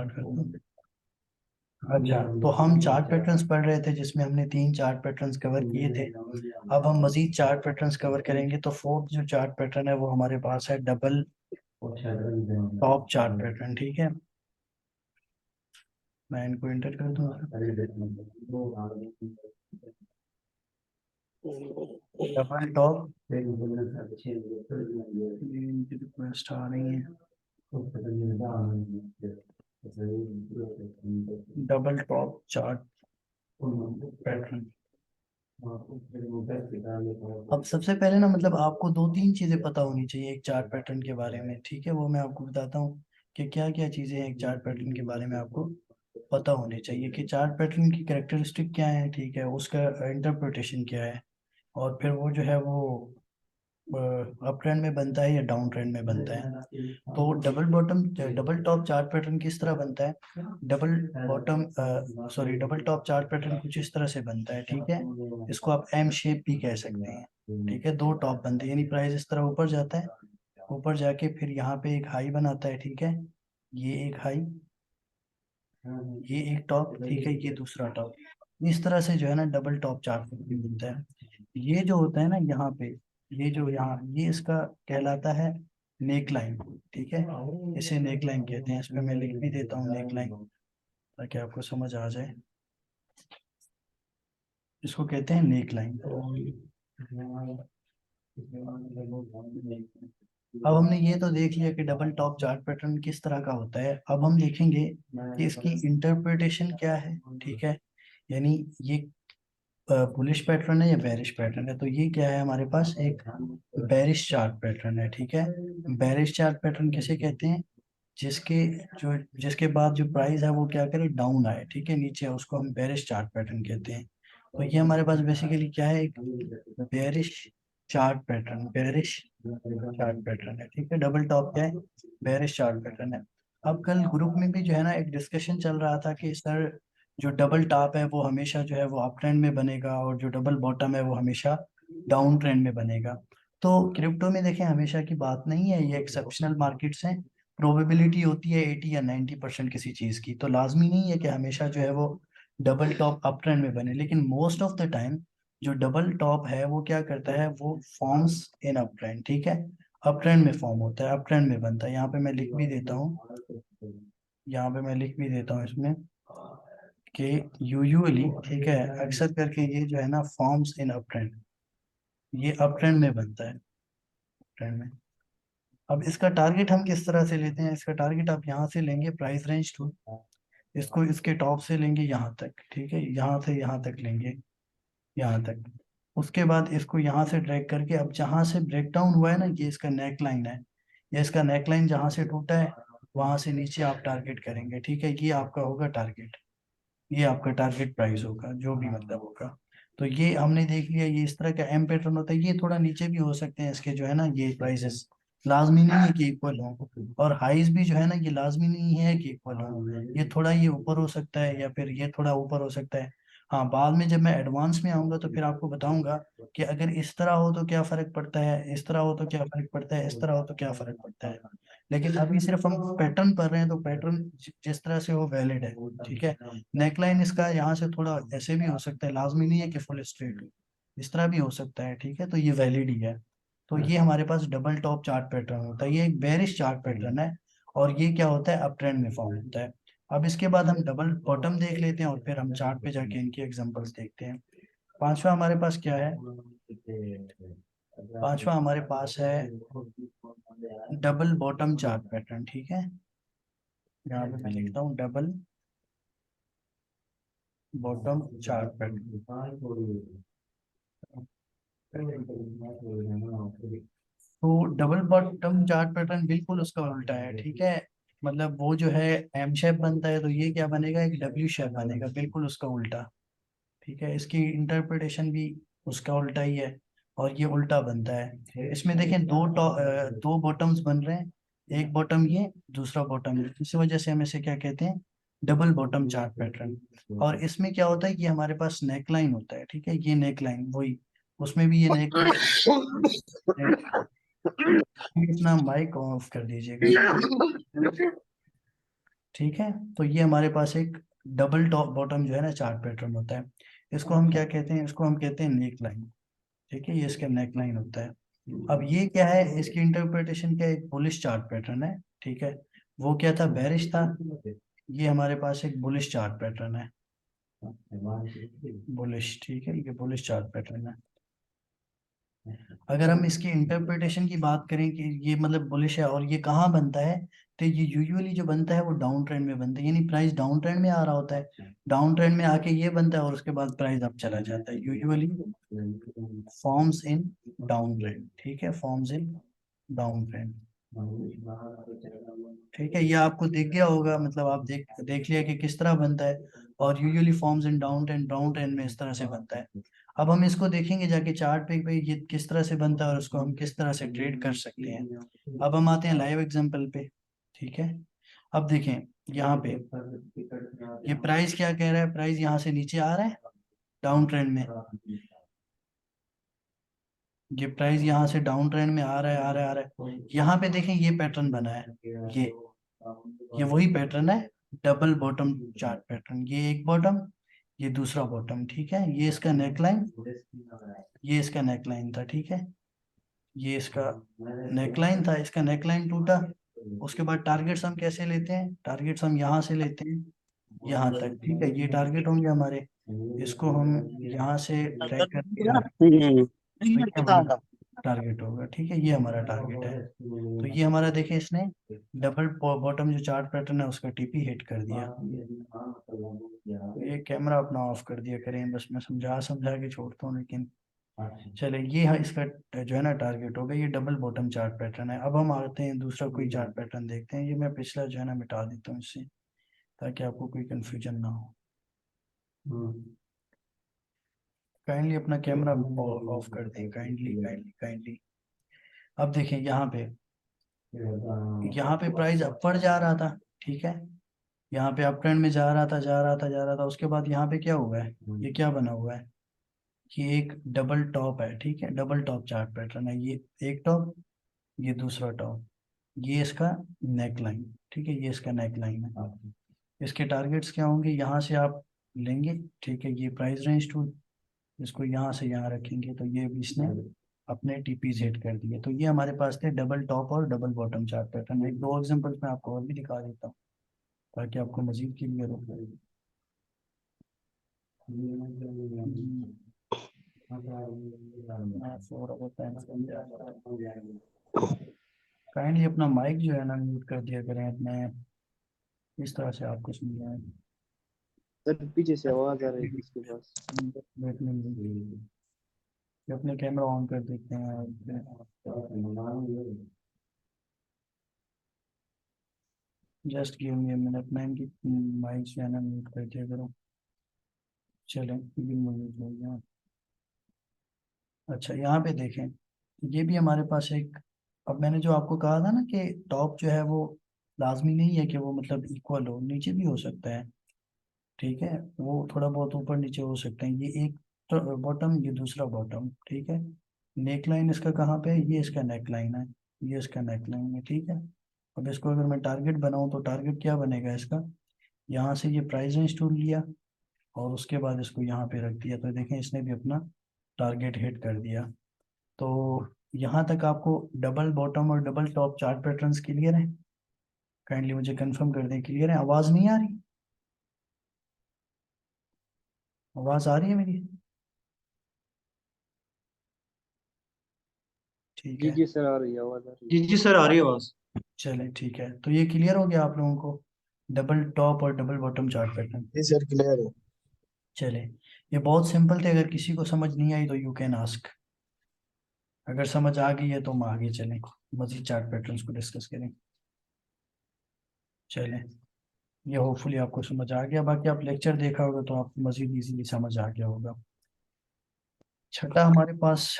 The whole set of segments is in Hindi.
स्टार्ट करता हूँ। अच्छा, तो हम चार्ट पैटर्न्स पढ़ रहे थे जिसमें हमने 3 चार्ट पैटर्न्स कवर किए थे। अब हम मजीद चार्ट पैटर्न्स कवर करेंगे। तो फोर्थ जो चार्ट पैटर्न है वो हमारे पास है डबल टॉप चार्ट पैटर्न। ठीक है, मैं इनको इंटर कर दूंगा। डबल टॉप रिक्वेस्ट आ रही है। Double top chart pattern. अब सबसे पहले ना मतलब आपको 2-3 चीजें पता होनी चाहिए एक चार्ट पैटर्न के बारे में। ठीक है, वो मैं आपको बताता हूँ कि क्या क्या चीजें एक चार्ट पैटर्न के बारे में आपको पता होनी चाहिए कि चार्ट पैटर्न की कैरेक्टरिस्टिक क्या है। ठीक है, उसका इंटरप्रिटेशन क्या है, और फिर वो जो है वो अप ट्रेंड में बनता है या डाउन ट्रेंड में बनता है। तो डबल टॉप चार्ट पैटर्न किस तरह बनता है। डबल टॉप चार्ट पैटर्न कुछ इस तरह से बनता है। ठीक है, इसको आप एम शेप भी कह सकते हैं। ठीक है, 2 टॉप बनते हैं, यानी प्राइस इस तरह ऊपर जाता है, ऊपर जाके फिर यहाँ पे एक हाई बनाता है। ठीक है, ये एक हाई, ये एक टॉप। ठीक है, ये दूसरा टॉप। इस तरह से जो है ना डबल टॉप चार्ट पैटर्न बनता है। ये जो होता है ना यहाँ पे, ये जो यहाँ ये इसका कहलाता है नेक लाइन। ठीक है, इसे नेक लाइन कहते हैं। इस पे मैं लिख भी देता हूँ नेक लाइन ताकि आपको समझ आ जाए। इसको कहते हैं नेक लाइन। अब हमने ये तो देख लिया कि डबल टॉप चार्ट पैटर्न किस तरह का होता है। अब हम देखेंगे कि इसकी इंटरप्रिटेशन क्या है। ठीक है, यानी ये बुलिश पैटर्न है या बेरिश पैटर्न है। तो ये क्या है, हमारे पास एक बेरिश चार्ट पैटर्न है। ठीक है, बेरिश चार्ट पैटर्न किसे कहते हैं, जिसके जिसके बाद जो प्राइस है वो क्या करे, डाउन आए। ठीक है, नीचे उसको हम बेरिश चार्ट पैटर्न कहते हैं। तो ये हमारे पास बेसिकली क्या है, एक bearish chart pattern, bearish chart pattern है। ठीक है, डबल टॉप क्या है, बेरिश चार्ट पैटर्न है। अब कल ग्रुप में भी जो है ना एक डिस्कशन चल रहा था कि सर जो डबल टॉप है वो हमेशा जो है वो अप ट्रेंड में बनेगा, और जो डबल बॉटम है वो हमेशा डाउन ट्रेंड में बनेगा। तो क्रिप्टो में देखें हमेशा की बात नहीं है, ये एक्सेप्शनल मार्केट्स हैं। प्रोबेबिलिटी होती है 80 या 90% किसी चीज की, तो लाजमी नहीं है कि हमेशा जो है वो डबल टॉप अप ट्रेंड में बने। लेकिन मोस्ट ऑफ द टाइम जो डबल टॉप है वो क्या करता है, वो फॉर्म्स इन अप ट्रेंड। ठीक है, अप ट्रेंड में फॉर्म होता है, अप ट्रेंड में बनता है। यहाँ पे मैं लिख भी देता हूँ, यहाँ पे मैं लिख भी देता हूँ इसमें कि यूजुअली, ठीक है, अक्सर करके ये जो है ना फॉर्म्स इन अप ट्रेंड, ये अप ट्रेंड में बनता है, ट्रेंड में। अब इसका टारगेट हम किस तरह से लेते हैं, इसका टारगेट आप यहाँ से लेंगे प्राइस रेंज टू, इसको इसके टॉप से लेंगे यहाँ तक। ठीक है, यहाँ से यहाँ तक लेंगे, यहाँ तक। उसके बाद इसको यहाँ से ड्रैग करके अब जहाँ से ब्रेक डाउन हुआ है ना, ये इसका नेक लाइन है, ये इसका नेक लाइन जहाँ से टूटा है वहां से नीचे आप टारगेट करेंगे। ठीक है, ये आपका होगा टारगेट, ये आपका टारगेट प्राइस होगा, जो भी मतलब होगा। तो ये हमने देख लिया, ये इस तरह का एम पैटर्न होता है। ये थोड़ा नीचे भी हो सकते हैं इसके जो है ना ये प्राइसेस, लाजमी नहीं है कि इक्वल हो। और हाइज भी जो है ना ये लाजमी नहीं है कि इक्वल हो, ये थोड़ा ये ऊपर हो सकता है या फिर ये थोड़ा ऊपर हो सकता है। हाँ, बाद में जब मैं एडवांस में आऊंगा तो फिर आपको बताऊंगा कि अगर इस तरह हो तो क्या फर्क पड़ता है, इस तरह हो तो क्या फर्क पड़ता है, इस तरह हो तो क्या फर्क पड़ता है। लेकिन अभी सिर्फ हम पैटर्न पढ़ रहे हैं, तो पैटर्न जिस तरह से वो वैलिड है। ठीक है, नेकलाइन इसका यहाँ से थोड़ा ऐसे भी हो सकता है, लाजमी नहीं है कि फुल स्ट्रेट हो, इस तरह भी हो सकता है। ठीक है, तो ये वैलिड ही है। तो ये हमारे पास डबल टॉप चार्ट पैटर्न होता है, ये एक बेरिश चार्ट पैटर्न है, और ये क्या होता है, अप ट्रेंड में फॉर्म होता है। अब इसके बाद हम डबल बॉटम देख लेते हैं और फिर हम चार्ट पे जाके इनके एग्जांपल्स देखते हैं। पांचवा हमारे पास क्या है, पांचवा हमारे पास है डबल बॉटम चार्ट पैटर्न। ठीक है, यहाँ पे मैं लिखता हूँ डबल बॉटम चार्ट पैटर्न। तो डबल बॉटम चार्ट पैटर्न बिल्कुल उसका उल्टा है। ठीक है, मतलब वो जो है एम शेप बनता है, तो ये क्या बनेगा, एक डब्ल्यू शेप बनेगा, बिल्कुल उसका उल्टा। ठीक है, इसकी इंटरप्रिटेशन भी उसका उल्टा ही है, और ये उल्टा बनता है। इसमें देखें दो बॉटम्स बन रहे हैं, एक बॉटम ये, दूसरा बॉटम ये, इसी वजह से हम इसे क्या कहते हैं, डबल बॉटम चार्ट पैटर्न। और इसमें क्या होता है कि हमारे पास नेक लाइन होता है। ठीक है, ये नेक लाइन वही, उसमें भी ये नेक अपना माइक ऑफ कर दीजिएगा। ठीक है। तो ये हमारे पास एक डबल टॉप बॉटम जो है ना चार्ट पैटर्न होता है। इसको हम क्या कहते हैं, इसको हम कहते हैं नेक लाइन। ठीक है, ये इसका नेक लाइन होता है। अब ये क्या है, इसकी इंटरप्रिटेशन क्या है, एक बुलिश चार्ट पैटर्न है। ठीक है, वो क्या था, बेरिश था। ये हमारे पास एक बुलिश चार्ट पैटर्न है, बुलिश। ठीक है, ये बुलिश चार्ट पैटर्न है। अगर हम इसकी इंटरप्रिटेशन की बात करें कि ये मतलब बुलिश है और ये कहाँ बनता है, तो ये यूजुअली जो बनता है वो डाउन ट्रेंड में बनता है, यानी प्राइस डाउन ट्रेंड में आ रहा होता है, डाउन ट्रेंड में आके ये बनता है और उसके बाद प्राइस अप चला जाता है। Usually forms in down trend. ठीक है, फॉर्म्स इन डाउन ट्रेंड। ठीक है, ये आपको दिख गया होगा, मतलब आप देख देख लिया कि किस तरह बनता है। और usually forms in down trend, down trend में इस तरह से बनता है। अब हम इसको देखेंगे जाके चार्ट पे भाई ये किस तरह से बनता है और उसको हम किस तरह से ट्रेड कर सकते हैं। अब हम आते हैं लाइव एग्जांपल पे। ठीक है, अब देखें यहाँ पे ये प्राइस क्या कह रहा है, प्राइस यहाँ से नीचे आ रहा है डाउन ट्रेंड में। ये प्राइस यहाँ से डाउन ट्रेंड में आ रहा है, आ रहा है, आ रहा है। यहाँ पे देखें ये पैटर्न बना है, ये वही पैटर्न है, डबल बॉटम चार्ट पैटर्न। ये एक बॉटम, ये दूसरा बॉटम। ठीक है, ये इसका नेकलाइन, ये इसका नेकलाइन था। ठीक है, ये इसका नेकलाइन था, इसका नेकलाइन टूटा। उसके बाद टारगेट्स हम कैसे लेते हैं, टारगेट्स हम यहाँ से लेते हैं यहाँ तक। ठीक है, ये टारगेट होंगे हमारे, इसको हम यहाँ से ट्रैक करके यहाँ, तो ये हमारा टारगेट होगा। ठीक है, ये हमारा टारगेट है। तो ये हमारा देखें, इसने डबल बॉटम जो चार्ट पैटर्न है उसका टीपी हिट कर दिया। तो ये कैमरा अपना ऑफ कर दिया करें, बस मैं समझा समझा के छोड़ता हूँ, लेकिन चले ये है इसका जो है ना टारगेट होगा। ये डबल बॉटम चार्ट पैटर्न है। अब हम आते हैं दूसरा कोई चार्ट पैटर्न देखते हैं। ये मैं पिछला जो है ना मिटा देता हूँ इससे, ताकि आपको कोई कंफ्यूजन ना हो। काइंडली अपना कैमरा ऑफ कर दें, काइंडली काइंडली काइंडली। अब देखें यहाँ पे प्राइस अपवर्ड जा रहा था। ठीक है, यहाँ पे अप ट्रेंड में जा रहा था, जा रहा था, जा रहा था। उसके बाद यहाँ पे क्या हुआ है, ये क्या बना हुआ है, ये एक डबल टॉप है। ठीक है, डबल टॉप चार्ट पैटर्न है। ये एक टॉप, ये दूसरा टॉप, ये इसका नेक लाइन। ठीक है, ये इसका नेक लाइन है। इसके टारगेट्स क्या होंगे, यहाँ से आप लेंगे। ठीक है, ये प्राइस रेंज टूल, इसको यहाँ से यहाँ रखेंगे, तो ये भी इसने अपने टीपी सेट कर दिए। तो ये हमारे पास थे डबल टॉप और डबल बॉटम चार्ट पैटर्न। एक दो एग्जांपल्स मैं आपको और भी दिखा देता हूँ, ताकि आपको मजीद क्लियर हो। काइंडली अपना माइक जो है ना म्यूट कर दिया करें अपने, इस तरह से आपको सुन रहे हैं। सर पीछे से आवाज आ रही है किसके पास? बैठने में अपने कैमरा ऑन कर देते हैं। Just give me a minute, मैं इनकी माइक जो है ना म्यूट कर दिया करूँ। चलें, ये म्यूट हो गया। अच्छा, यहाँ पे देखें, ये भी हमारे पास एक, अब मैंने जो आपको कहा था ना कि टॉप जो है वो लाजमी नहीं है कि वो मतलब इक्वल हो, नीचे भी हो सकता है। ठीक है, वो थोड़ा बहुत ऊपर नीचे हो सकते हैं। ये एक बॉटम, ये दूसरा बॉटम। ठीक है, नेक लाइन इसका कहाँ पे है, ये इसका नेक लाइन है, ये इसका नेक लाइन है। ठीक है, अब इसको अगर मैं टारगेट बनाऊं तो टारगेट क्या बनेगा इसका, यहाँ से ये प्राइस रेंज टूल लिया और उसके बाद इसको यहाँ पे रख दिया, तो देखें इसने भी अपना टारगेट हिट कर दिया। तो यहाँ तक आपको डबल बॉटम और double top chart patterns clear है? काइंडली मुझे कंफर्म कर दें, क्लियर है? आवाज़ नहीं आ रही? आवाज़ आ रही है मेरी? ठीक जी है, जी सर, आ रही है, आवाज आ रही जी है। जी सर, आ रही है आवाज। चलें ठीक है। तो ये क्लियर हो गया आप लोगों को, डबल टॉप और डबल बॉटम चार्ट पैटर्न? जी सर, क्लियर है। चले, ये बहुत सिंपल थे, अगर किसी को समझ नहीं आई तो यू कैन आस्क। अगर समझ आ गई है तो हम आगे चलें, मजीद चार्ट पैटर्न्स को डिस्कस करें। चलें, ये होपफुली आपको समझ आ गया। बाकी आप लेक्चर देखा होगा तो आपको मजीद इजीली समझ आ गया होगा। छठा हमारे पास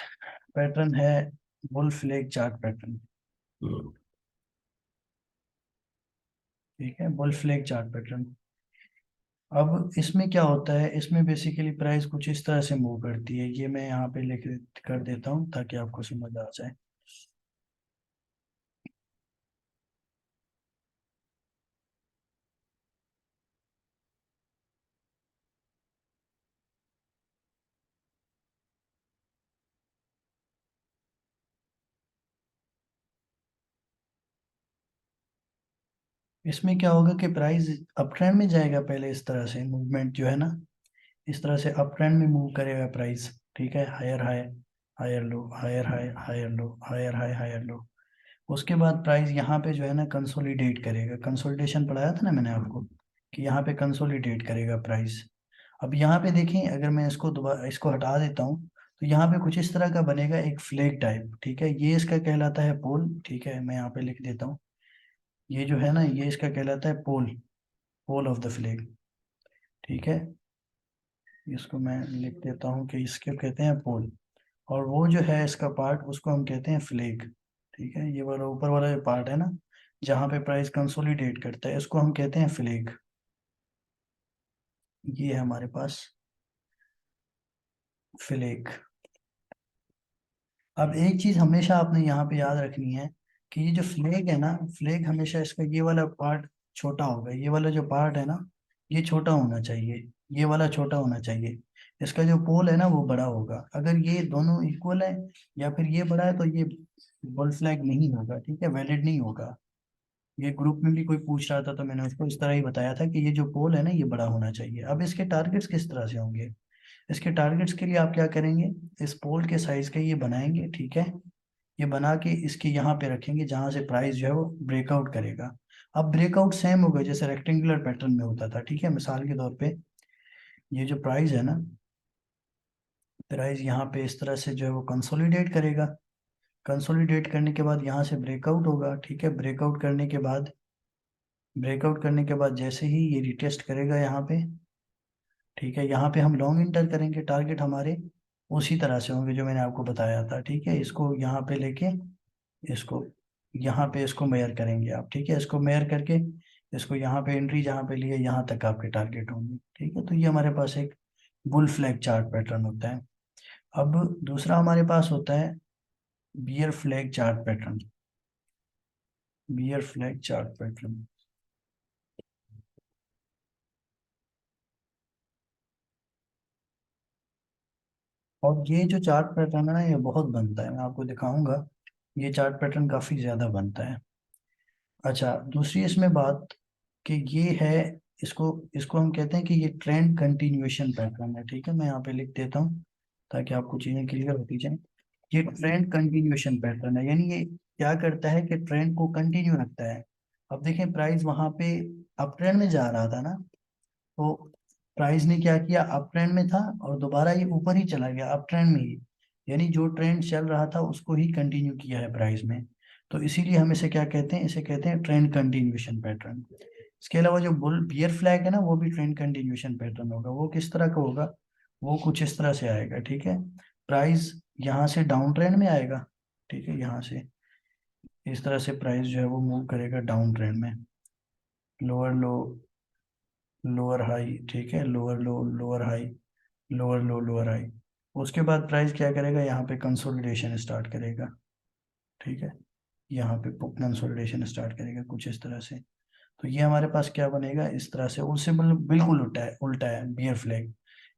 पैटर्न है बुल फ्लैग चार्ट पैटर्न। ठीक है, बुल फ्लैग चार्ट पैटर्न। अब इसमें क्या होता है, इसमें बेसिकली प्राइस कुछ इस तरह से मूव करती है। ये मैं यहाँ पे लिख कर देता हूँ ताकि आपको समझ आ जाए। इसमें क्या होगा कि प्राइस अप ट्रेंड में जाएगा, पहले इस तरह से मूवमेंट जो है ना, इस तरह से अप ट्रेंड में मूव करेगा प्राइस, ठीक है, higher high, higher low, higher high, higher low, higher high, higher low. उसके बाद प्राइस यहाँ पे जो है ना कंसोलिडेट करेगा, कंसोलिडेशन पढ़ाया था ना मैंने आपको, कि यहाँ पे कंसोलिडेट करेगा प्राइस। अब यहाँ पे देखें, अगर मैं इसको दोबारा इसको हटा देता हूँ, तो यहाँ पे कुछ इस तरह का बनेगा, एक फ्लैग टाइप, ठीक है, ये इसका कहलाता है पोल, ठीक है, मैं यहाँ पे लिख देता हूँ, ये जो है ना ये इसका कहलाता है पोल, पोल ऑफ द फ्लैग, ठीक है, इसको मैं लिख देता हूँ कि इसके कहते हैं पोल, और वो जो है इसका पार्ट उसको हम कहते हैं फ्लैग, ठीक है, ये वाला ऊपर वाला जो पार्ट है ना, जहाँ पे प्राइस कंसोलिडेट करता है, इसको हम कहते हैं फ्लैग। ये है हमारे पास फ्लैग। अब एक चीज हमेशा आपने यहाँ पे याद रखनी है, कि ये जो फ्लैग है ना, फ्लैग हमेशा इसका ये वाला पार्ट छोटा होगा, ये वाला जो पार्ट है ना, ये छोटा होना चाहिए, ये वाला छोटा होना चाहिए, इसका जो पोल है ना वो बड़ा होगा। अगर ये दोनों इक्वल है या फिर ये बड़ा है, तो ये बॉल फ्लैग नहीं होगा, ठीक है, वैलिड नहीं होगा। ये ग्रुप में भी कोई पूछ रहा था तो मैंने उसको इस तरह ही बताया था कि ये जो पोल है ना ये बड़ा होना चाहिए। अब इसके टारगेट्स किस तरह से होंगे, इसके टारगेट्स के लिए आप क्या करेंगे, इस पोल के साइज का ये बनाएंगे, ठीक है, ये बना के इसके यहाँ पे रखेंगे जहां से प्राइस जो है वो ब्रेकआउट करेगा। अब ब्रेकआउट सेम होगा जैसे रेक्टेंगुलर पैटर्न में होता था, ठीक है, मिसाल के तौर पे ये जो प्राइस है ना, प्राइस यहाँ पे इस तरह से जो है वो कंसोलिडेट करेगा, कंसोलिडेट करने के बाद यहाँ से ब्रेकआउट होगा, ठीक है, ब्रेकआउट करने के बाद जैसे ही ये रिटेस्ट करेगा यहाँ पे, ठीक है, यहाँ पे हम लॉन्ग इंटर करेंगे, टारगेट हमारे उसी तरह से होंगे जो मैंने आपको बताया था, ठीक है, इसको यहाँ पे लेके इसको यहाँ पे इसको मेयर करेंगे आप, ठीक है, इसको मेयर करके इसको यहाँ पे एंट्री जहाँ पे लिए यहाँ तक आपके टारगेट होंगे, ठीक है। तो ये हमारे पास एक बुल फ्लैग चार्ट पैटर्न होता है। अब दूसरा हमारे पास होता है bear flag chart pattern, bear flag chart pattern. और ये जो चार्ट पैटर्न है ना ये बहुत बनता है, मैं आपको दिखाऊंगा, ये चार्ट पैटर्न काफी ज्यादा बनता है। अच्छा, दूसरी इसमें बात कि ये है, इसको इसको हम कहते हैं कि ये ट्रेंड कंटिन्यूएशन पैटर्न है, ठीक है, मैं यहाँ पे लिख देता हूँ ताकि आपको चीजें क्लियर होती जाए। ये ट्रेंड कंटिन्यूएशन पैटर्न है, यानी ये क्या करता है कि ट्रेंड को कंटिन्यू रखता है। अब देखें प्राइस वहां पे अप ट्रेंड में जा रहा था ना, तो प्राइस ने क्या किया, अप ट्रेंड में था और दोबारा ये ऊपर ही चला गया अप ट्रेंड में ही, यानी जो ट्रेंड चल रहा था उसको ही कंटिन्यू किया है प्राइस में। तो इसीलिए हम इसे क्या कहते हैं, इसे कहते हैं ट्रेंड कंटिन्यूएशन पैटर्न। इसके अलावा जो बुल बियर फ्लैग है ना वो भी ट्रेंड कंटिन्यूएशन पैटर्न होगा। वो किस तरह का होगा, वो कुछ इस तरह से आएगा, ठीक है, प्राइस यहाँ से डाउन ट्रेंड में आएगा, ठीक है, यहाँ से इस तरह से प्राइस जो है वो मूव करेगा डाउन ट्रेंड में, लोअर लो, लोअर हाई, ठीक है, लोअर लो, लोअर हाई, लोअर लो, लोअर हाई। उसके बाद प्राइस क्या करेगा, यहाँ पे कंसोलिडेशन स्टार्ट करेगा, ठीक है, यहाँ पे कंसोलिडेशन स्टार्ट करेगा कुछ इस तरह से। तो ये हमारे पास क्या बनेगा इस तरह से, उससे बिल्कुल उल्टा है, उल्टा है बियर फ्लैग।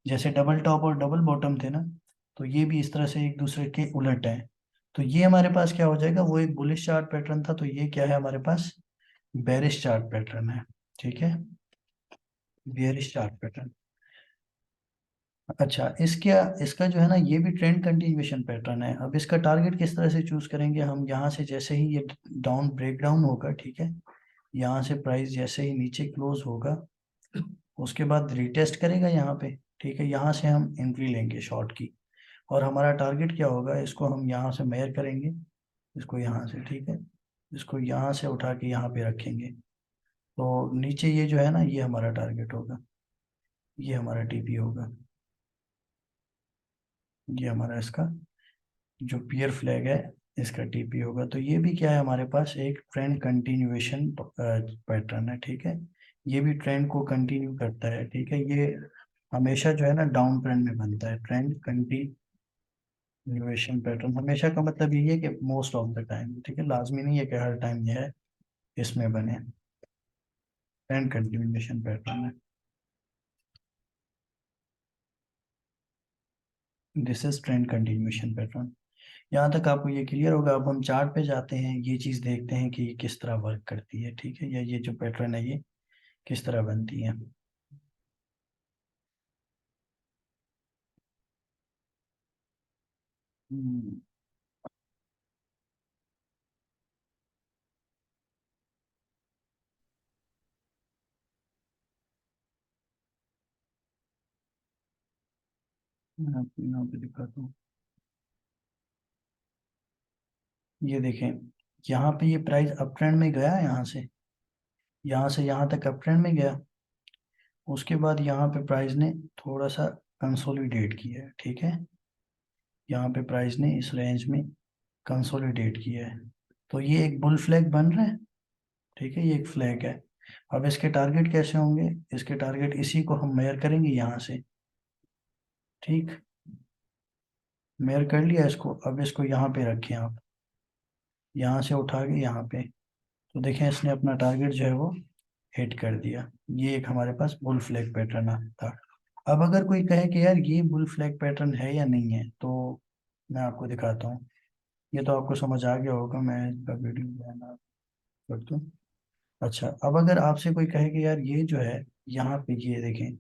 जैसे डबल टॉप और डबल बॉटम थे ना, तो ये भी इस तरह से एक दूसरे के उलट है। तो ये हमारे पास क्या हो जाएगा, वो एक बुलिश चार्ट पैटर्न था, तो ये क्या है हमारे पास, बेरिश चार्ट पैटर्न है, ठीक है, बेरिश चार्ट पैटर्न। अच्छा, इसका इसका जो है ना ये भी ट्रेंड कंटिन्यूएशन पैटर्न है। अब इसका टारगेट किस तरह से चूज करेंगे हम, यहाँ से जैसे ही ये डाउन ब्रेक डाउन होगा, ठीक है, यहाँ से प्राइस जैसे ही नीचे क्लोज होगा, उसके बाद रिटेस्ट करेगा यहाँ पे, ठीक है, यहाँ से हम एंट्री लेंगे शॉर्ट की। और हमारा टारगेट क्या होगा, इसको हम यहाँ से मेयर करेंगे, इसको यहाँ से, ठीक है, इसको यहाँ से उठा के यहाँ पे रखेंगे। तो नीचे ये जो है ना ये हमारा टारगेट होगा, ये हमारा टीपी होगा, ये हमारा इसका जो पियर फ्लैग है इसका टीपी होगा। तो ये भी क्या है हमारे पास एक ट्रेंड कंटिन्यूएशन पैटर्न है, ठीक है, ये भी ट्रेंड को कंटिन्यू करता है, ठीक है, ये हमेशा जो है ना डाउन ट्रेंड में बनता है, ट्रेंड कंटिन्यूएशन पैटर्न हमेशा का मतलब ये है कि मोस्ट ऑफ द टाइम, ठीक है, लाजमी नहीं है कि हर टाइम ये है इसमें बने, ट्रेंड कंटिन्यूएशन पैटर्न है। This is trend continuation pattern. यहाँ तक आपको ये क्लियर होगा। अब हम चार्ट पे जाते हैं, ये चीज़ देखते हैं कि ये किस तरह वर्क करती है, ठीक है, या ये जो पैटर्न है ये किस तरह बनती है। हम्म, मैं आपको यहाँ पे दिखाता हूँ। ये देखें, यहाँ पे ये प्राइस अप ट्रेंड में गया, यहाँ से यहाँ तक अप ट्रेंड में गया। उसके बाद यहाँ पे प्राइस ने थोड़ा सा कंसोलिडेट किया है, ठीक है, यहाँ पे प्राइस ने इस रेंज में कंसोलिडेट किया है। तो ये एक बुल फ्लैग बन रहा है, ठीक है, ये एक फ्लैग है। अब इसके टारगेट कैसे होंगे, इसके टारगेट इसी को हम मेयर करेंगे यहाँ से, ठीक, मेयर कर लिया इसको। अब इसको यहाँ पे रखें आप, यहाँ से उठा के यहाँ पे, तो देखें इसने अपना टारगेट जो है वो हिट कर दिया। ये एक हमारे पास बुल फ्लैग पैटर्न था। अब अगर कोई कहे कि यार ये बुल फ्लैग पैटर्न है या नहीं है, तो मैं आपको दिखाता हूँ। ये तो आपको समझ आ गया होगा, मैं इसका वीडियो बनाना कर दूँ। अच्छा, अब अगर आपसे कोई कहे कि यार ये जो है यहाँ पे ये देखें,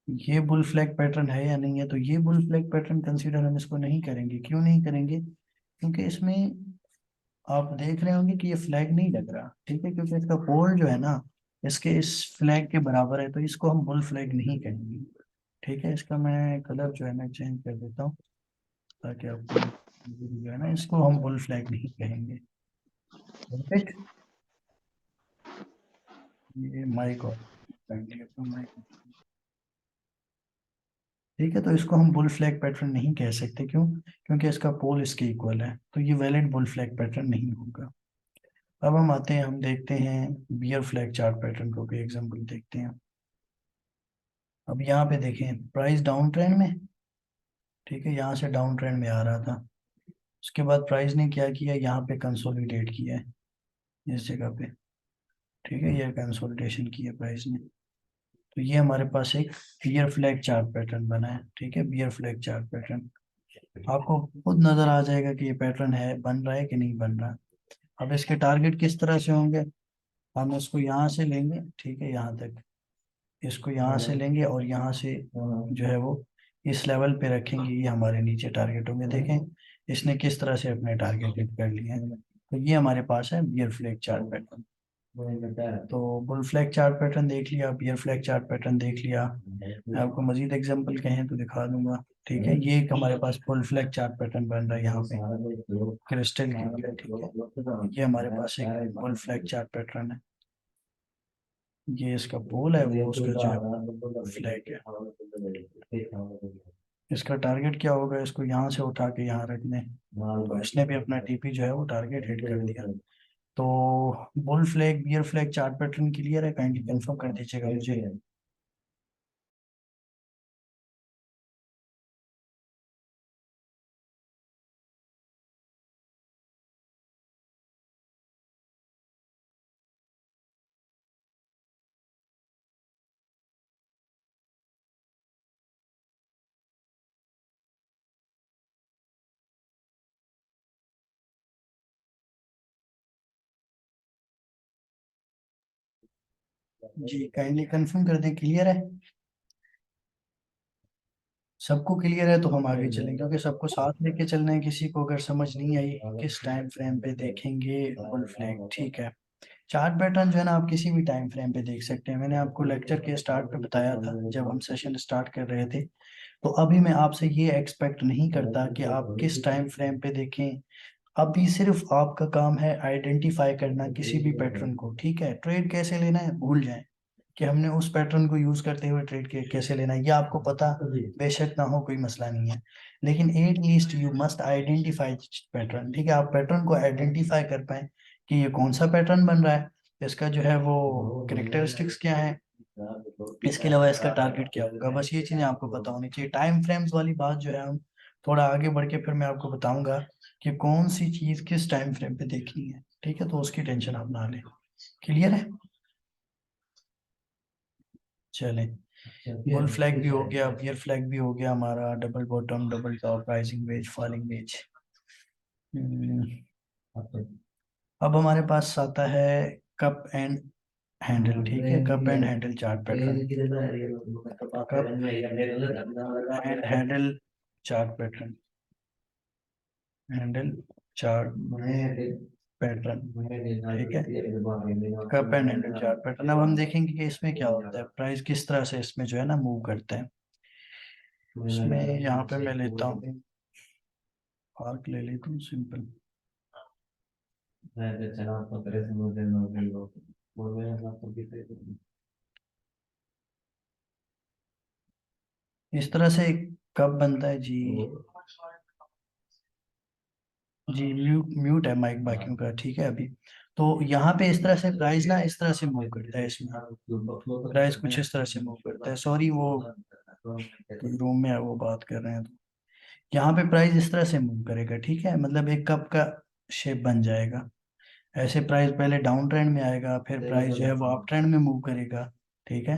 ये बुल फ्लैग पैटर्न है या नहीं है, तो ये बुल फ्लैग पैटर्न कंसीडर हम इसको नहीं करेंगे। क्यों नहीं करेंगे? क्योंकि इसमें आप देख रहे होंगे कि ये फ्लैग नहीं लग रहा, ठीक है, क्योंकि इसका पोल जो है ना इसके इस फ्लैग के बराबर है, तो इसको हम बुल फ्लैग नहीं कहेंगे। ठीक है, इसका मैं कलर जो है ना चेंज कर देता हूँ, ताकि आपको जो है ना इसको हम बुल फ्लैग नहीं कहेंगे। ठीक, ये माइक और माइक, ठीक है, तो इसको हम बुल फ्लैग पैटर्न नहीं कह सकते। क्यों? क्योंकि इसका पोल इसके इक्वल है, तो ये वैलिड बुल फ्लैग पैटर्न नहीं होगा। अब हम आते हैं, हम देखते हैं बियर फ्लैग चार्ट पैटर्न को, कोई एग्जांपल देखते हैं। अब यहाँ पे देखें प्राइस डाउन ट्रेंड में, ठीक है, यहाँ से डाउन ट्रेंड में आ रहा था। उसके बाद प्राइस ने क्या किया, यहाँ पे कंसोलिडेट किया है इस जगह पे, ठीक है, ये कंसोलिडेशन किया प्राइस ने। तो ये हमारे पास एक बियर फ्लैग चार्ट पैटर्न बना है, ठीक है, बियर फ्लैग चार्ट पैटर्न। आपको खुद नजर आ जाएगा कि ये पैटर्न है, बन रहा है कि नहीं बन रहा। अब इसके टारगेट किस तरह से होंगे, हम इसको यहाँ से लेंगे, ठीक है, यहाँ तक इसको यहाँ से लेंगे और यहाँ से जो है वो इस लेवल पे रखेंगे, ये हमारे नीचे टारगेट होंगे। देखें इसने किस तरह से अपने टारगेट हिट कर लिए हैं। तो ये हमारे पास है बियर फ्लैग चार्ट पैटर्न। तो बुल फ्लैग चार्ट पैटर्न देख लिया, बियर फ्लैग चार्ट पैटर्न देख लिया। मैं आपको मजीद एग्जांपल कहें तो दिखा दूंगा, ठीक है। ये एक हमारे पास बुल फ्लैग चार्ट पैटर्न बन रहा है यहाँ पे क्रिस्टल के लिए, ठीक है, ये हमारे पास एक बुल फ्लैग चार्ट पैटर्न है। ये इसका पोल है, वो उसका जो है फ्लैग है। इसका टारगेट क्या होगा, इसको यहाँ से उठा के यहाँ रखने, तो इसने भी अपना टीपी जो है वो टारगेट हिट कर दिया। तो bull flag bear flag chart pattern clear है, काइंडली कंफर्म कर दीजिएगा मुझे। जी काइंडली कंफर्म कर दें, क्लियर है, सबको क्लियर है तो हम आगे चलेंगे, क्योंकि सबको साथ लेके चलना है। किसी को अगर समझ नहीं आई किस टाइम फ्रेम पे देखेंगे बुल फ्लैग, ठीक है। चार्ट पैटर्न जो है ना आप किसी भी टाइम फ्रेम पे देख सकते हैं। मैंने आपको लेक्चर के स्टार्ट पे बताया था जब हम सेशन स्टार्ट कर रहे थे। तो अभी मैं आपसे ये एक्सपेक्ट नहीं करता कि आप किस टाइम फ्रेम पे देखें। अभी सिर्फ आपका काम है आइडेंटिफाई करना किसी भी पैटर्न को, ठीक है। ट्रेड कैसे लेना है भूल जाएं, कि हमने उस पैटर्न को यूज करते हुए ट्रेड के कैसे लेना है, ये आपको पता बेशक ना हो, कोई मसला नहीं है। लेकिन at least you must identify pattern, ठीक है। आप पैटर्न को आइडेंटिफाई कर पाए कि ये कौन सा पैटर्न बन रहा है, इसका जो है वो कैरेक्टरिस्टिक्स क्या है, इसके अलावा इसका टारगेट क्या होगा। बस ये चीजें आपको पता होनी चाहिए। टाइम फ्रेम्स वाली बात जो है हम थोड़ा आगे बढ़ के फिर मैं आपको बताऊंगा कि कौन सी चीज किस टाइम फ्रेम पे देखनी है, ठीक है, तो उसकी टेंशन आप ना लें। क्लियर है? चलें, बुल फ्लैग भी हो गया, बियर फ्लैग भी हो गया हमारा, double bottom, double top, rising veg, falling veg. अब हमारे पास आता है कप एंड हैंडल, ठीक है, cup and handle chart pattern, cup and handle chart pattern, handle chart pattern, ठीक है, cup and handle chart pattern. अब हम देखेंगे कि इसमें क्या होता है, प्राइस किस तरह से इसमें जो है ना मूव करते हैं। इसमें यहाँ पे मैं लेता हूँ आर्क, ले लेता हूँ सिंपल। इस तरह से कब बनता है जी? जी म्यूट है माइक बाकियों का, ठीक है अभी। तो यहाँ पे इस तरह से प्राइस ना इस तरह से मूव करता है, इसमें प्राइस कुछ इस तरह से मूव करता है। सॉरी, वो रूम में है, वो बात कर रहे हैं। तो यहाँ पे प्राइस इस तरह से मूव करेगा, ठीक है, मतलब एक कप का शेप बन जाएगा। ऐसे प्राइस पहले डाउन ट्रेंड में आएगा, फिर प्राइस जो है वो अप ट्रेंड में मूव करेगा, ठीक है,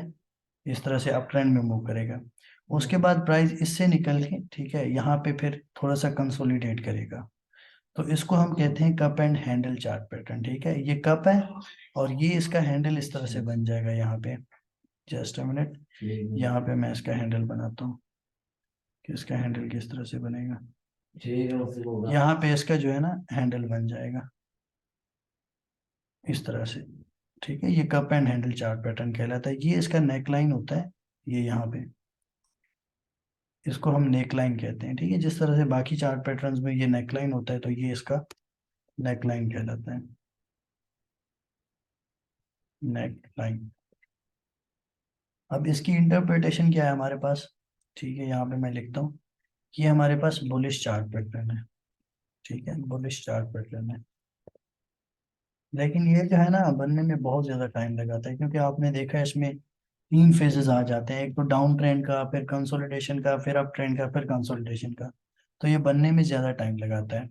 इस तरह से अप ट्रेंड में मूव करेगा। उसके बाद प्राइस इससे निकल के, ठीक है, यहाँ पे फिर थोड़ा सा कंसोलिडेट करेगा। तो इसको हम कहते हैं cup and handle chart pattern, ठीक है। ये कप है और ये इसका हैंडल इस तरह से बन जाएगा यहाँ पे। जस्ट अ मिनट, यहाँ पे मैं इसका हैंडल बनाता हूँ कि इसका हैंडल किस तरह से बनेगा। यहाँ पे इसका जो है ना हैंडल बन जाएगा इस तरह से, ठीक है। ये cup and handle chart pattern कहलाता है। ये इसका नेक लाइन होता है, ये यहाँ पे, इसको हम नेक लाइन कहते हैं, ठीक है। जिस तरह से बाकी चार्ट पैटर्न्स में ये नेक लाइन होता है, तो ये इसका नेक लाइन कहलाता है, नेक लाइन। अब इसकी इंटरप्रिटेशन क्या है हमारे पास, ठीक है, यहाँ पे मैं लिखता हूँ कि हमारे पास बुलिश चार्ट पैटर्न है, ठीक है, बुलिश चार्ट पैटर्न है। लेकिन ये जो है ना बनने में बहुत ज्यादा टाइम लगाता है, क्योंकि आपने देखा है इसमें तीन फेजेस आ जाते हैं, एक तो डाउन ट्रेंड का, फिर कंसोलिडेशन का, फिर अप ट्रेंड का, फिर कंसोलिडेशन का। तो ये बनने में ज्यादा टाइम लगाता है।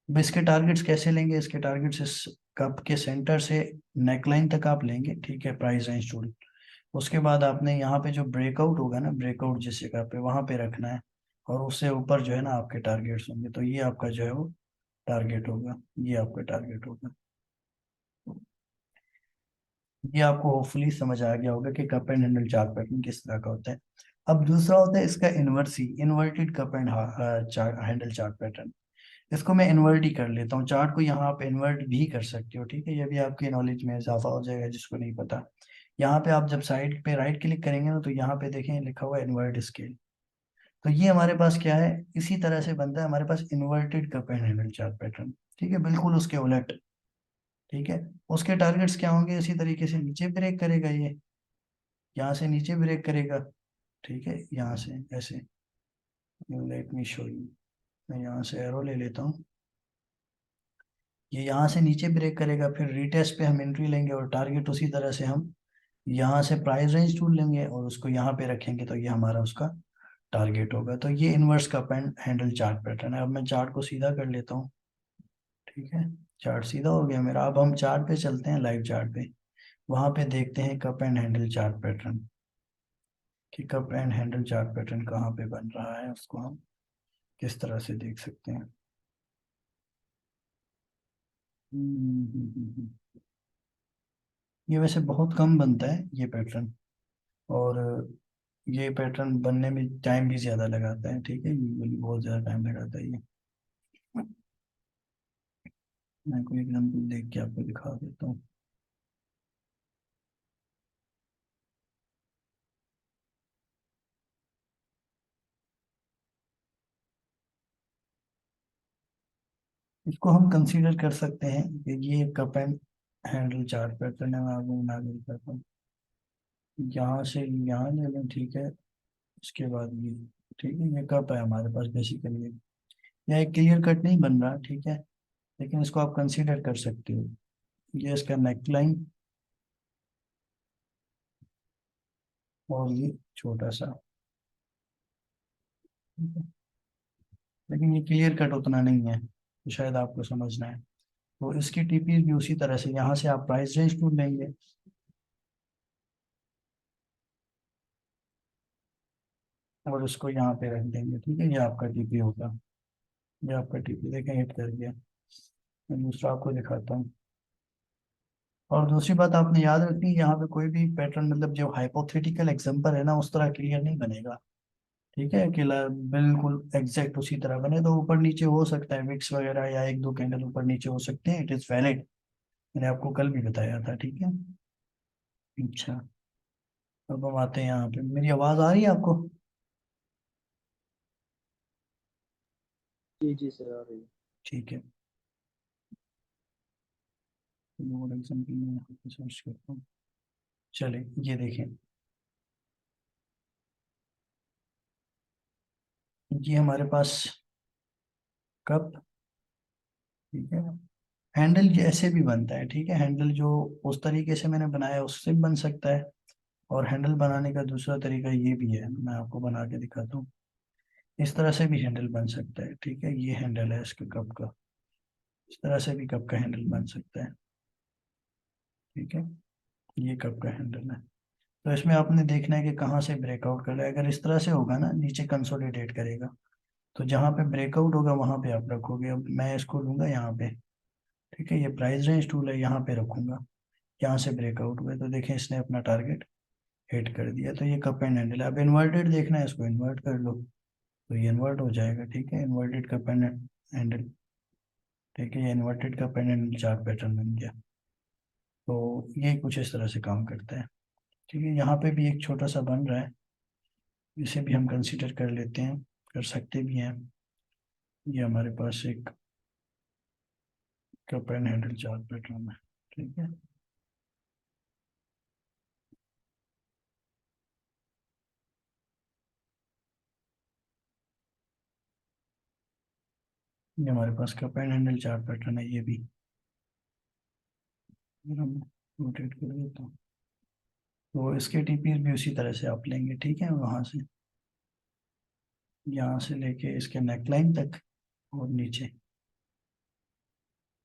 अब इसके टारगेट्स कैसे लेंगे? इसके टारगेट्स इस कप के सेंटर से नेकलाइन तक आप लेंगे, ठीक है, प्राइस रेंज टूल। उसके बाद आपने यहाँ पे जो ब्रेकआउट होगा ना, ब्रेकआउट जिस जगह पे, वहां पे रखना है। और उससे ऊपर जो है ना आपके टारगेट्स होंगे, तो ये आपका जो है वो टारगेट होगा, ये आपका टारगेट होगा। ये आपको होपफुली समझ आ गया होगा कि cup and handle chart pattern किस तरह का होता है। अब दूसरा होता है इसका inverse, inverted cup and handle chart pattern. इसको मैं इन्वर्ट ही कर लेता हूँ, चार्ट को यहाँ आप इन्वर्ट भी कर सकते हो, ठीक है, ये भी आपकी नॉलेज में इजाफा हो जाएगा जिसको नहीं पता। यहाँ पे आप जब साइड पे राइट क्लिक करेंगे ना, तो यहाँ पे देखें लिखा हुआ है इन्वर्ट स्केल। तो ये हमारे पास क्या है, इसी तरह से बनता है हमारे पास inverted cup and handle chart pattern, ठीक है, बिल्कुल उसके उलट, ठीक है। उसके टारगेट्स क्या होंगे, इसी तरीके से नीचे ब्रेक करेगा ये, यहाँ से नीचे ब्रेक करेगा, ठीक है, यहाँ से ऐसे। लेट मी शो यू, मैं यहाँ से एरो ले लेता हूँ। ये यहाँ से नीचे ब्रेक करेगा, फिर रिटेस्ट पे हम एंट्री लेंगे, और टारगेट उसी तरह से हम यहाँ से प्राइस रेंज टूल लेंगे और उसको यहाँ पे रखेंगे, तो ये हमारा उसका टारगेट होगा। तो ये inverse cup and handle chart pattern है। अब मैं चार्ट को सीधा कर लेता हूँ, ठीक है, चार्ट सीधा हो गया मेरा। अब हम चार्ट पे चलते हैं, लाइव चार्ट पे, वहां पे देखते हैं cup and handle chart pattern, कि cup and handle chart pattern कहाँ पे बन रहा है, उसको हम किस तरह से देख सकते हैं। ये वैसे बहुत कम बनता है ये पैटर्न, और ये पैटर्न बनने में टाइम भी ज़्यादा लगाता है, ठीक है, यूजुअली बहुत ज़्यादा टाइम लगाता है ये। मैं कोई एग्जांपल देख के आपको दिखा देता हूँ। इसको हम कंसीडर कर सकते हैं कि ये cup and handle chart pattern है। मैं आगे आगे करता हूँ, यहाँ से यहाँ ले लें, ठीक है, उसके बाद ये, ठीक है, ये कप है हमारे पास बेसिकली। यह एक क्लियर कट नहीं बन रहा, ठीक है, लेकिन इसको आप कंसीडर कर सकते हो। ये इसका नेक लाइन, और ये छोटा सा, ठीक है? लेकिन ये क्लियर कट उतना नहीं है, तो शायद आपको समझना है। तो इसकी टीपी भी उसी तरह से, यहाँ से आप प्राइस रेंज ढूंढ लेंगे और उसको यहाँ पे रख देंगे, ठीक है, ये आपका टीपी होगा। ये आपका टीपी देखें हिट कर गया। मैं दूसरा आपको दिखाता हूँ। और दूसरी बात आपने याद रखनी है, यहाँ पे कोई भी पैटर्न मतलब जो हाइपोथेटिकल एग्जांपल है ना उस तरह क्लियर नहीं बनेगा। ठीक है कि बिल्कुल एग्जैक्ट उसी तरह बने, तो ऊपर नीचे हो सकता है विक्स वगैरह या एक दो कैंडल ऊपर नीचे हो सकते हैं, इट इज वैलिड। मैंने आपको कल भी बताया था, ठीक है। अच्छा, अब हम आते हैं यहाँ पे, मेरी आवाज़ आ रही है आपको? जी जी सर आ रही है। ठीक है, और एग्जाम्पल मैं यहाँ पे सर्च करता हूँ। चले, ये देखें, ये हमारे पास कप, ठीक है। हैंडल ऐसे भी बनता है, ठीक है, हैंडल जो उस तरीके से मैंने बनाया उससे भी बन सकता है। और हैंडल बनाने का दूसरा तरीका ये भी है, मैं आपको बना के दिखाता हूँ। इस तरह से भी हैंडल बन सकता है, ठीक है, ये हैंडल है इसके कप का। इस तरह से भी कप का हैंडल बन सकता है, ठीक है। ये कप का हैंडल है। तो इसमें आपने देखना है कि कहाँ से ब्रेकआउट कर रहा है। अगर इस तरह से होगा ना, नीचे कंसोलिडेट करेगा, तो जहाँ पे ब्रेकआउट होगा वहां पे आप रखोगे। अब मैं इसको लूंगा यहाँ पे, ठीक है, ये प्राइस रेंज टूल है, यहाँ पे रखूंगा। यहाँ से ब्रेकआउट हुए तो देखें इसने अपना टारगेट हिट कर दिया, तो ये कप एंड हैंडल है। अब इन्वर्टेड देखना है, इसको इन्वर्ट कर लो तो ये इन्वर्ट हो जाएगा, ठीक है, इन्वर्टेड कप एंड हैंडल। ठीक है, ये inverted cup and handle chart pattern बन गया। तो ये कुछ इस तरह से काम करता है, ठीक है। यहाँ पे भी एक छोटा सा बन रहा है, इसे भी हम कंसीडर कर लेते हैं, कर सकते भी हैं। ये हमारे पास एक cup and handle chart pattern है, ठीक है। ये हमारे पास cup and handle chart pattern है, ये भी। अगर हम रोटेट कर देता हूँ तो इसके टीपीस भी उसी तरह से आप लेंगे, ठीक है, वहां से, यहाँ से लेके इसके नेकलाइन तक और नीचे,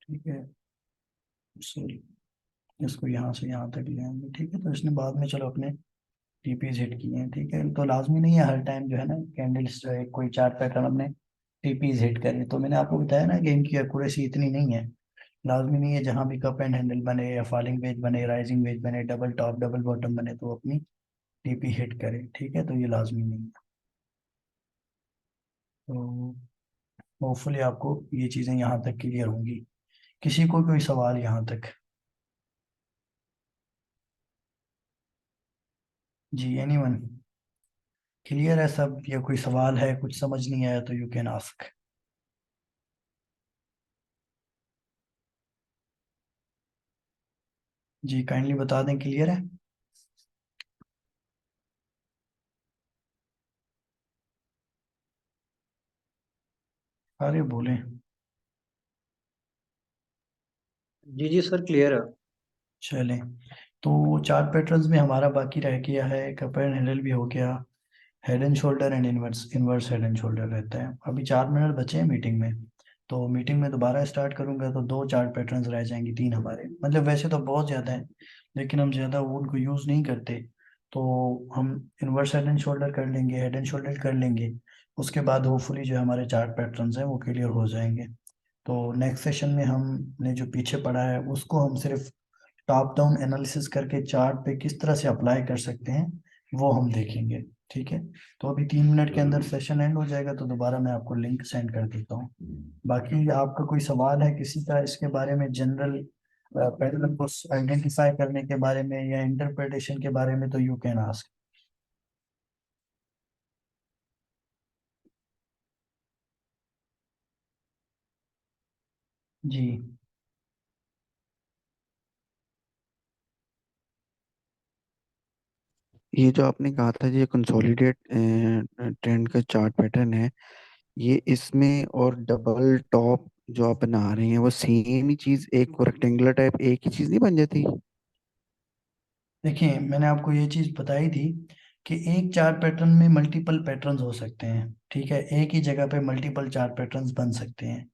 ठीक है। सॉरी, इसको यहाँ से यहाँ तक ले आएंगे, ठीक है। तो इसने बाद में चलो अपने टीपीज हिट किए हैं, ठीक है। तो लाजमी नहीं है हर टाइम जो है ना कैंडल्स जो है कोई चार्ट पैटर्न अपने टीपीज हिट करें। तो मैंने आपको बताया ना कि इनकी एक्यूरेसी इतनी नहीं है। लाजमी नहीं है जहाँ भी कप एंड हैंडल बने या फॉलिंग वेज बने, राइजिंग वेज बने, डबल टॉप डबल बॉटम बने तो अपनी टीपी हिट करे, ठीक है। तो ये लाजमी नहीं है। तो होपफुली आपको ये चीज़ें यहाँ तक क्लियर होंगी। किसी को कोई सवाल यहाँ तक? जी, एनीवन? क्लियर है सब, या कोई सवाल है, कुछ समझ नहीं आया तो यू कैन आस्क। जी काइंडली बता दें, क्लियर है? अरे बोले। जी जी सर क्लियर है। चलें, तो चार पैटर्न्स में हमारा बाकी रह गया है, कप एंड हैंडल भी हो गया, head and shoulder and inverse inverse head and shoulder रहता है। अभी 4 मिनट बचे हैं मीटिंग में, तो मीटिंग में दोबारा स्टार्ट करूंगा तो दो चार पैटर्न्स रह जाएंगी, तीन हमारे, मतलब वैसे तो बहुत ज़्यादा है लेकिन हम ज़्यादा वो उनको यूज़ नहीं करते। तो हम इनवर्स हेड एंड शोल्डर कर लेंगे, हेड एंड शोल्डर कर लेंगे, उसके बाद होपफुली जो हमारे चार पैटर्न्स हैं वो क्लियर हो जाएंगे। तो नेक्स्ट सेशन में हमने जो पीछे पढ़ा है उसको हम सिर्फ टॉप डाउन एनालिसिस करके चार्ट पे किस तरह से अप्लाई कर सकते हैं वो हम देखेंगे, ठीक है। तो अभी 3 मिनट के अंदर सेशन एंड हो जाएगा, तो दोबारा मैं आपको लिंक सेंड कर देता हूँ। बाकी आपका कोई सवाल है किसी का इसके बारे में, जनरल पैटर्न को आइडेंटिफाई करने के बारे में या इंटरप्रिटेशन के बारे में, तो यू कैन आस्क। जी, ये जो आपने कहा था ये कंसोलिडेट ट्रेंड का चार्ट पैटर्न है, ये इसमें और डबल टॉप जो आप बना रहे हैं वो सेम ही चीज, एक रेक्टेंगुलर टाइप एक ही चीज नहीं बन जाती? देखिए मैंने आपको ये चीज़ बताई थी कि एक चार्ट पैटर्न में मल्टीपल पैटर्न्स हो सकते हैं, ठीक है, एक ही जगह पे मल्टीपल चार्ट पैटर्न्स बन सकते हैं।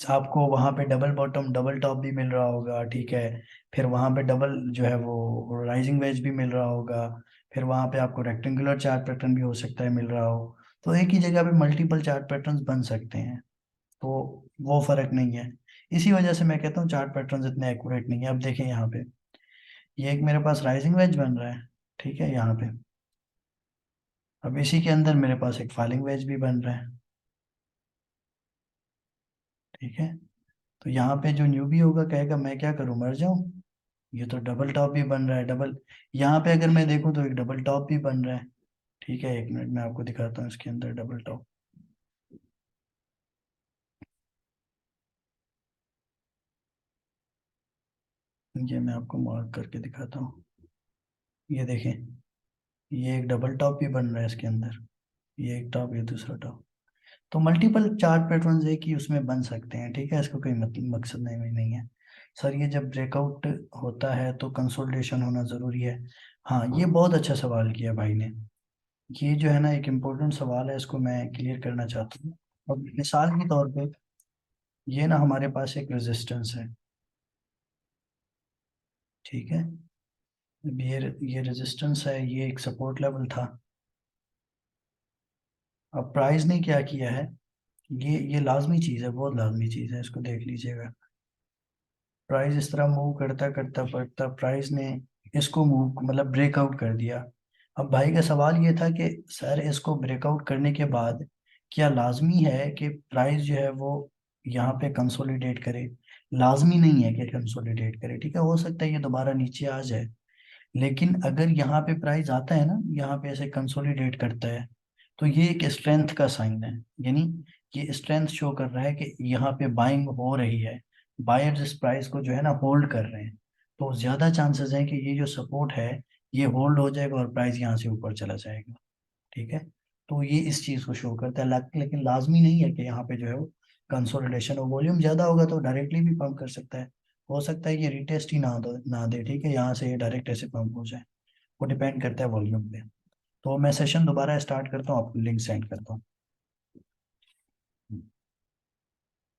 आपको वहां पे डबल बॉटम डबल टॉप भी मिल रहा होगा, ठीक है, फिर वहां पे डबल जो है वो राइजिंग वेज भी मिल रहा होगा, फिर वहां पे आपको रेक्टेंगुलर चार्ट पैटर्न भी हो सकता है मिल रहा हो। तो एक ही जगह पे मल्टीपल चार्ट पैटर्न्स बन सकते हैं, तो वो फर्क नहीं है। इसी वजह से मैं कहता हूँ चार्ट पैटर्न इतने एक्यूरेट नहीं है। अब देखें यहाँ पे, ये एक मेरे पास राइजिंग वेज बन रहा है, ठीक है यहाँ पे। अब इसी के अंदर मेरे पास एक फॉलिंग वेज भी बन रहा है, ठीक है। तो यहाँ पे जो न्यू भी होगा कहेगा मैं क्या करूँ, मर जाऊं। ये तो डबल टॉप भी बन रहा है, डबल, यहाँ पे अगर मैं देखूँ तो एक डबल टॉप भी बन रहा है, ठीक है। एक मिनट मैं आपको दिखाता हूँ इसके अंदर डबल टॉप। ये मैं आपको मार्क करके दिखाता हूँ, ये देखें, ये एक डबल टॉप भी बन रहा है इसके अंदर, ये एक टॉप, ये दूसरा टॉप। तो मल्टीपल चार्ट पैटर्न्स है कि उसमें बन सकते हैं, ठीक है। इसको कोई मकसद नहीं है सर। ये जब ब्रेकआउट होता है तो कंसोलिडेशन होना ज़रूरी है। हाँ, ये बहुत अच्छा सवाल किया भाई ने। ये जो है ना एक इम्पोर्टेंट सवाल है, इसको मैं क्लियर करना चाहता हूँ। अब मिसाल के तौर पे ये ना हमारे पास एक रेजिस्टेंस है, ठीक है। अब ये रेजिस्टेंस है, ये एक सपोर्ट लेवल था। अब प्राइस ने क्या किया है, ये लाजमी चीज़ है, बहुत लाजमी चीज़ है, इसको देख लीजिएगा। प्राइस इस तरह मूव करता करता पड़ता, प्राइस ने इसको मूव मतलब ब्रेकआउट कर दिया। अब भाई का सवाल ये था कि सर इसको ब्रेकआउट करने के बाद क्या लाजमी है कि प्राइस जो है वो यहाँ पे कंसोलिडेट करे। लाजमी नहीं है कि कंसोलिडेट करे, ठीक है। हो सकता है ये दोबारा नीचे आ जाए, लेकिन अगर यहाँ पे प्राइस आता है ना, यहाँ पे ऐसे कंसोलिडेट करता है, तो ये एक स्ट्रेंथ का साइन है। यानी ये स्ट्रेंथ शो कर रहा है कि यहाँ पे बाइंग हो रही है, बायर्स इस प्राइस को जो है ना होल्ड कर रहे हैं। तो ज्यादा चांसेस हैं कि ये जो सपोर्ट है ये होल्ड हो जाएगा और प्राइस यहाँ से ऊपर चला जाएगा, ठीक है। तो ये इस चीज को शो करता है। लेकिन लाजमी नहीं है कि यहाँ पे जो है वो कंसोलिडेशन हो। वॉल्यूम ज्यादा होगा तो डायरेक्टली भी पंप कर सकता है, हो सकता है ये रिटेस्ट ही ना दे, ठीक है, यहाँ से ये डायरेक्ट ऐसे पंप हो जाए। वो डिपेंड करता है वॉल्यूम पे। तो मैं सेशन दोबारा स्टार्ट करता हूँ, आपको लिंक सेंड करता हूँ।